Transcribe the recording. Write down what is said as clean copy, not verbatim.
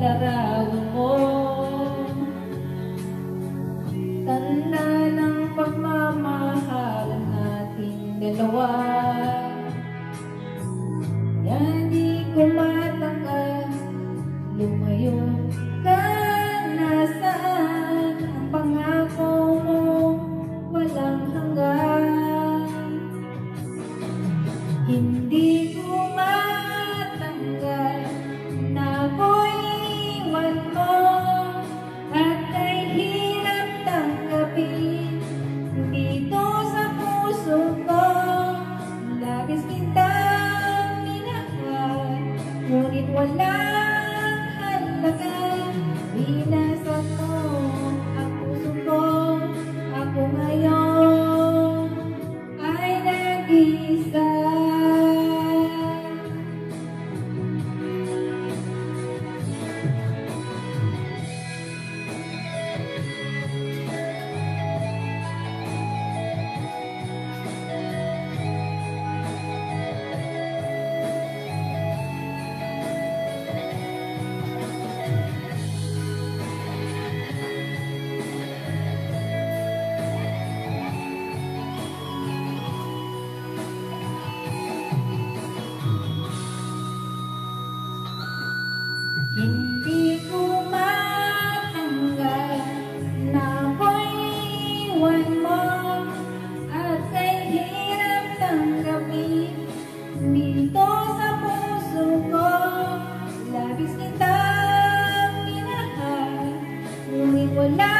larawan mo. Tanda ng pagmamahalan nating dalawa. Kaya di ko matanggap, lumayo ka na saan. Ang pangako mo walang hanggan. Hindi ko matanggap na ako'y iwan mo, at ay hirap tanggapin dito sa puso ko. Labis kitang minahal, ngunit walang halaga. Binasak mo ang puso ko. Ako ngayon ay nag-isa. Hindi ko matanggap na ako'y iwan mo, at ay hirap tanggapin dito sa puso ko. Labis kitang minahal, ngunit wala